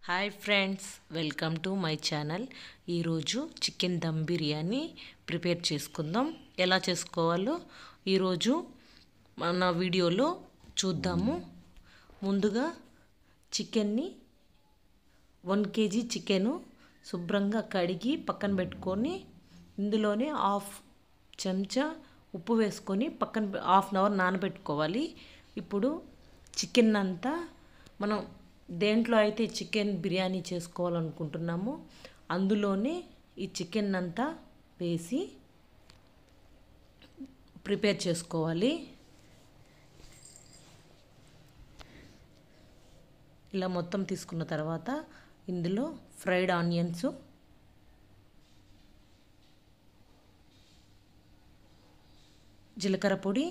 Hi friends, welcome to my channel. ఈరోజు chicken dum biryani prepare చేసుకుందాం. ఎలా చేసుకోవాలో ఈరోజు మన వీడియోలో చూద్దాము. ముందుగా చికెన్ని 1 kg చికెను శుభ్రంగా కడిగి పక్కన పెట్టుకొని ఇందులోనే హాఫ్ చెంచా ఉప్పు వేసుకొని పక్కన హాఫ్ అన్ అవర్ నానబెట్టుకోవాలి. ఇప్పుడు చికెన్ అంతా మనం దేంట్లో అయితే చికెన్ బిర్యానీ చేసుకోవాలనుకుంటున్నామో అందులోనే ఈ చికెన్ అంతా వేసి ప్రిపేర్ చేసుకోవాలి. ఇలా మొత్తం తీసుకున్న తర్వాత ఇందులో ఫ్రైడ్ ఆనియన్స్, జీలకర్ర పొడి,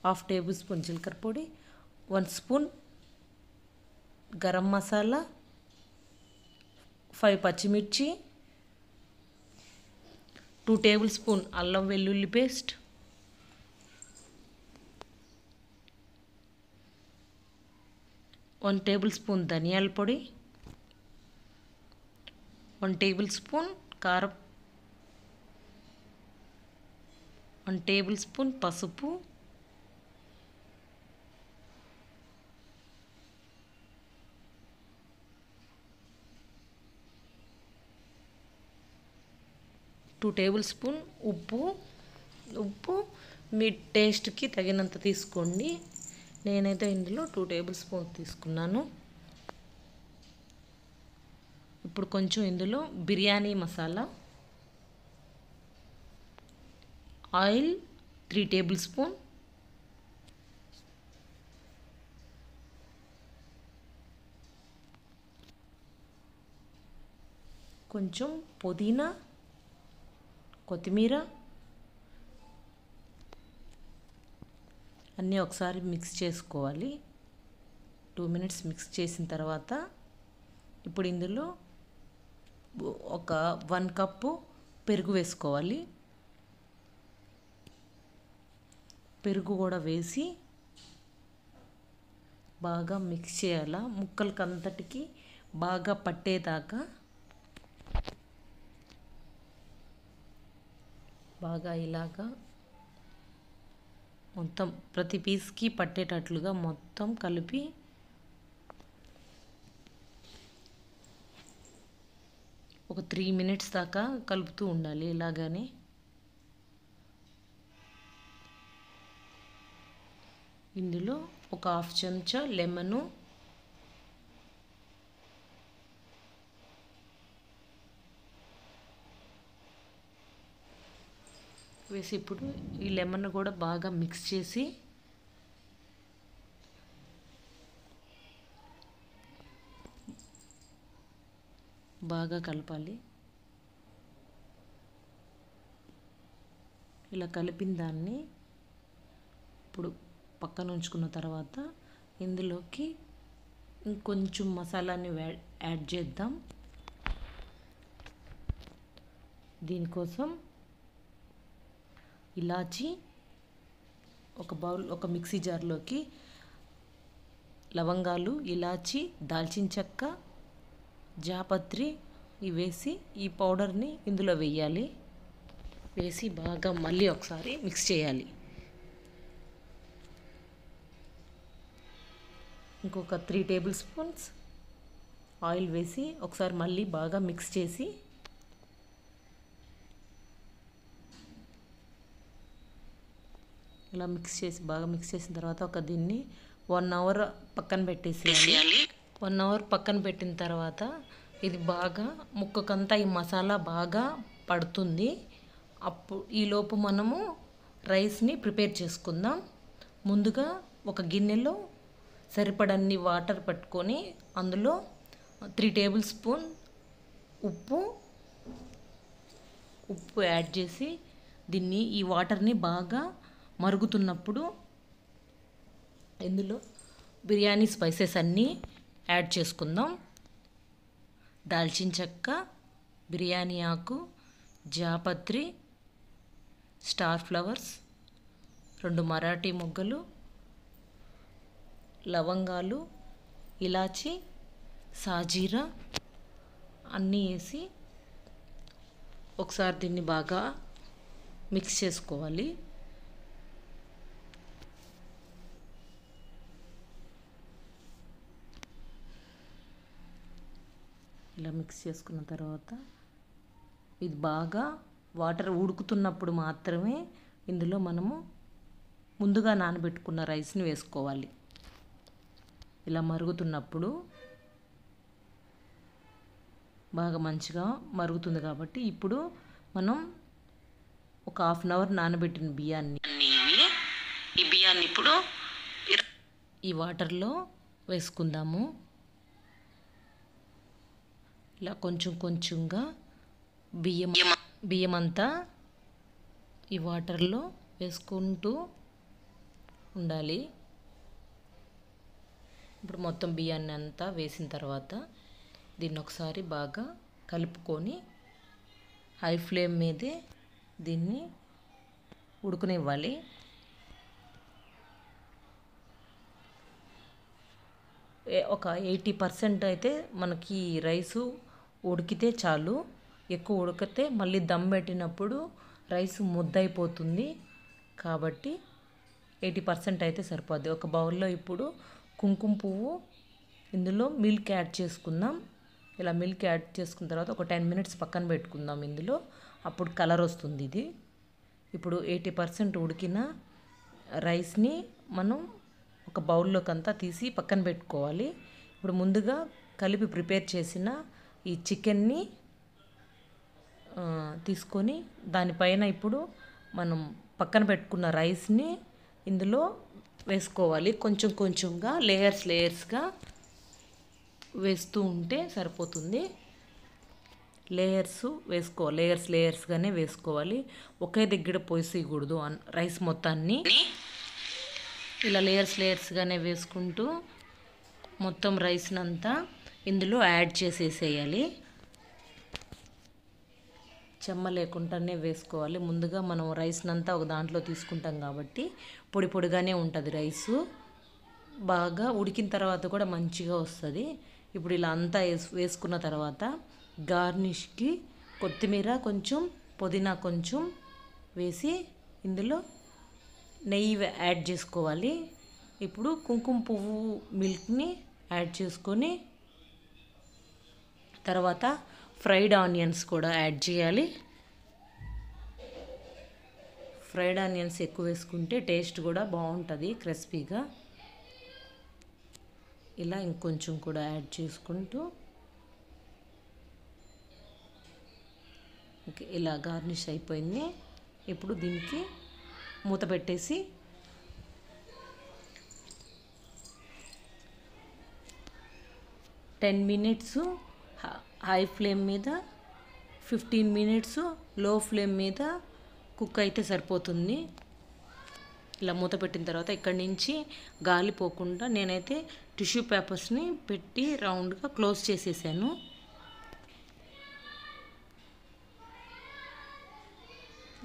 హాఫ్ టేబుల్ స్పూన్ జీలకర్ర పొడి, 1 స్పూన్ గరం మసాలా, 5 పచ్చిమిర్చి, 2 టేబుల్ స్పూన్ అల్లం వెల్లుల్లి పేస్ట్, 1 టేబుల్ స్పూన్ ధనియాల పొడి, 1 టేబుల్ స్పూన్ కారం, 1 టేబుల్ స్పూన్ పసుపు, 2 టేబుల్ స్పూన్ ఉప్పు మీ టేస్ట్కి తగినంత తీసుకోండి. నేనైతే ఇందులో 2 టేబుల్ స్పూన్ తీసుకున్నాను. ఇప్పుడు కొంచెం ఇందులో biryani masala, oil 3 table spoon, కొంచెం పుదీనా, కొత్తిమీర అన్నీ ఒకసారి మిక్స్ చేసుకోవాలి. 2 మినిట్స్ మిక్స్ చేసిన తర్వాత ఇప్పుడు ఇందులో ఒక 1 కప్పు పెరుగు వేసుకోవాలి. పెరుగు కూడా వేసి బాగా మిక్స్ చేయాలి. ముక్కలకి అంతటికి బాగా పట్టేదాకా బాగా ఇలాగా మొత్తం ప్రతి పీస్కి పట్టేటట్లుగా మొత్తం కలిపి ఒక 3 మినిట్స్ దాకా కలుపుతూ ఉండాలి. ఇలాగానే ఇందులో ఒక హాఫ్ చెంచా లెమను, వేసి ఇప్పుడు ఈ లెమన్ కూడా బాగా మిక్స్ చేసి బాగా కలపాలి. ఇలా కలిపిన దాన్ని ఇప్పుడు పక్కన ఉంచుకున్న తర్వాత ఇందులోకి ఇంకొంచెం మసాలాని యాడ్ చేద్దాం. దీనికోసం ఇలాచి ఒక మిక్సీ జార్లోకి లవంగాలు, ఇలాచి, దాల్చిన చెక్క, జాపత్రి ఇవి వేసి ఈ పౌడర్ని ఇందులో వేయాలి. వేసి బాగా మళ్ళీ ఒకసారి మిక్స్ చేయాలి. ఇంకొక 3 టేబుల్ స్పూన్స్ ఆయిల్ వేసి ఒకసారి మళ్ళీ బాగా మిక్స్ చేసి ఇలా బాగా మిక్స్ చేసిన తర్వాత దీన్ని 1 అవర్ పక్కన పెట్టేసేయాలి. 1 అవర్ పక్కన పెట్టిన తర్వాత ఇది బాగా ముక్కకంతా ఈ మసాలా బాగా పడుతుంది. ఈలోపు మనము రైస్ని ప్రిపేర్ చేసుకుందాం. ముందుగా ఒక గిన్నెలో సరిపడన్ని వాటర్ పెట్టుకొని అందులో 3 టేబుల్ స్పూన్ ఉప్పు యాడ్ చేసి ఈ వాటర్ని బాగా మరుగుతున్నప్పుడు ఇందులో బిర్యానీ స్పైసెస్ అన్నీ యాడ్ చేసుకుందాం. దాల్చిన చెక్క, బిర్యానీ ఆకు, జాపత్రి, స్టార్ ఫ్లవర్స్, 2 మరాఠీ మొగ్గలు, లవంగాలు, ఇలాచి, సాజీరా అన్నీ వేసి ఒకసారి దీన్ని బాగా మిక్స్ చేసుకోవాలి. ఇలా మిక్స్ చేసుకున్న తర్వాత ఇది బాగా వాటర్ ఉడుకుతున్నప్పుడు మాత్రమే ఇందులో మనము ముందుగా నానబెట్టుకున్న రైస్ని వేసుకోవాలి. ఇలా మరుగుతున్నప్పుడు బాగా మంచిగా మరుగుతుంది కాబట్టి ఇప్పుడు మనం ఒక హాఫ్ అన్ అవర్ నానబెట్టిన బియ్యాన్ని ఇప్పుడు ఈ వాటర్లో వేసుకుందాము. ఇలా కొంచెం కొంచెంగా బియ్యం అంతా ఈ వాటర్లో వేసుకుంటూ ఉండాలి. ఇప్పుడు మొత్తం బియ్యాన్ని అంతా వేసిన తర్వాత దీన్ని ఒకసారి బాగా కలుపుకొని హై ఫ్లేమ్ మీదే దీన్ని ఉడకనివ్వాలి. ఒక 80% అయితే మనకి రైసు ఉడికితే చాలు. ఎక్కువ ఉడికితే మళ్ళీ దమ్ పెట్టినప్పుడు రైసు ముద్దయిపోతుంది. కాబట్టి 80% అయితే సరిపోద్ది. ఒక బౌల్లో ఇప్పుడు కుంకుమ పువ్వు, ఇందులో మిల్క్ యాడ్ చేసుకుందాం. ఇలా మిల్క్ యాడ్ చేసుకున్న తర్వాత ఒక 10 minutes పక్కన పెట్టుకుందాం. ఇందులో అప్పుడు కలర్ వస్తుంది. ఇది ఇప్పుడు 80% ఉడికిన రైస్ని మనం ఒక బౌల్లోకి అంతా తీసి పక్కన పెట్టుకోవాలి. ఇప్పుడు ముందుగా కలిపి ప్రిపేర్ చేసిన ఈ చికెన్ని తీసుకొని దానిపైన ఇప్పుడు మనం పక్కన పెట్టుకున్న రైస్ని ఇందులో వేసుకోవాలి. కొంచెం కొంచెంగా లేయర్స్గా వేస్తూ ఉంటే సరిపోతుంది. లేయర్స్గానే వేసుకోవాలి. ఒకే దగ్గర పోసేయకూడదు రైస్ మొత్తాన్ని. ఇలా లేయర్స్గానే వేసుకుంటూ మొత్తం రైస్నంతా ఇందులో యాడ్ చేసేసేయాలి. చెమ్మ లేకుండానే వేసుకోవాలి. ముందుగా మనం రైస్నంతా ఒక దాంట్లో తీసుకుంటాం కాబట్టి పొడి పొడిగానే ఉంటుంది రైసు. బాగా ఉడికిన తర్వాత కూడా మంచిగా వస్తుంది. ఇప్పుడు ఇలా అంతా వేసుకున్న తర్వాత గార్నిష్కి కొత్తిమీర కొంచెం, పుదీనా కొంచెం వేసి ఇందులో నెయ్యి యాడ్ చేసుకోవాలి. ఇప్పుడు కుంకుమ పువ్వు మిల్క్ని యాడ్ చేసుకొని తర్వాత ఫ్రైడ్ ఆనియన్స్ కూడా యాడ్ చేయాలి. ఫ్రైడ్ ఆనియన్స్ ఎక్కువ వేసుకుంటే టేస్ట్ కూడా బాగుంటుంది క్రిస్పీగా. ఇలా ఇంకొంచెం కూడా యాడ్ చేసుకుంటూ ఓకే, ఇలా గార్నిష్ అయిపోయింది. ఇప్పుడు దీనికి మూత పెట్టేసి టెన్ మినిట్స్ హై ఫ్లేమ్ మీద, 15 minutes లో ఫ్లేమ్ మీద కుక్ అయితే సరిపోతుంది. ఇలా మూత పెట్టిన తర్వాత ఇక్కడి నుంచి గాలి పోకుండా నేనైతే టిష్యూ పేపర్స్ని పెట్టి రౌండ్గా క్లోజ్ చేసేసాను.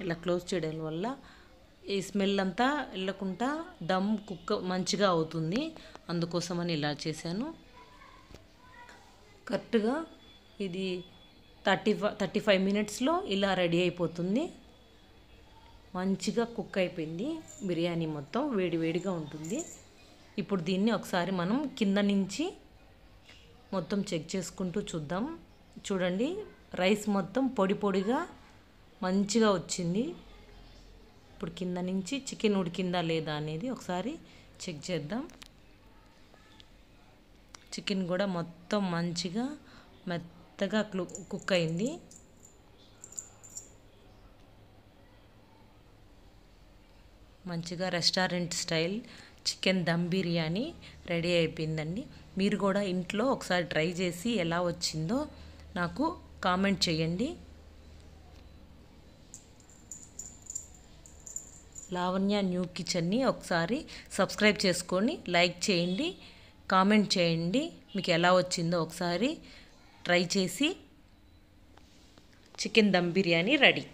ఇలా క్లోజ్ చేయడం వల్ల ఈ స్మెల్ అంతా వెళ్ళకుండా దమ్ కుక్ మంచిగా అవుతుంది. అందుకోసమని ఇలా చేశాను. కరెక్ట్గా ఇది 35 minutesలో ఇలా రెడీ అయిపోతుంది. మంచిగా కుక్ అయిపోయింది. బిర్యానీ మొత్తం వేడివేడిగా ఉంటుంది. ఇప్పుడు దీన్ని ఒకసారి మనం కింద నుంచి మొత్తం చెక్ చేసుకుంటూ చూద్దాం. చూడండి, రైస్ మొత్తం పొడి పొడిగా మంచిగా వచ్చింది. ఇప్పుడు కింద నుంచి చికెన్ ఉడికిందా లేదా అనేది ఒకసారి చెక్ చేద్దాం. చికెన్ కూడా మొత్తం మంచిగా మెత్తగా కుక్ అయింది. మంచిగా restaurant style chicken dum biryani ready అయిపోయిందండి. మీరు కూడా ఇంట్లో ఒకసారి ట్రై చేసి ఎలా వచ్చిందో నాకు కామెంట్ చేయండి. లావణ్య న్యూ కిచెన్ని ఒకసారి సబ్స్క్రైబ్ చేసుకొని లైక్ చేయండి, కామెంట్ చేయండి. మీకు ఎలా వచ్చిందో ఒకసారి ట్రై చేసి చికెన్ దమ్ బిర్యానీ రెడీ.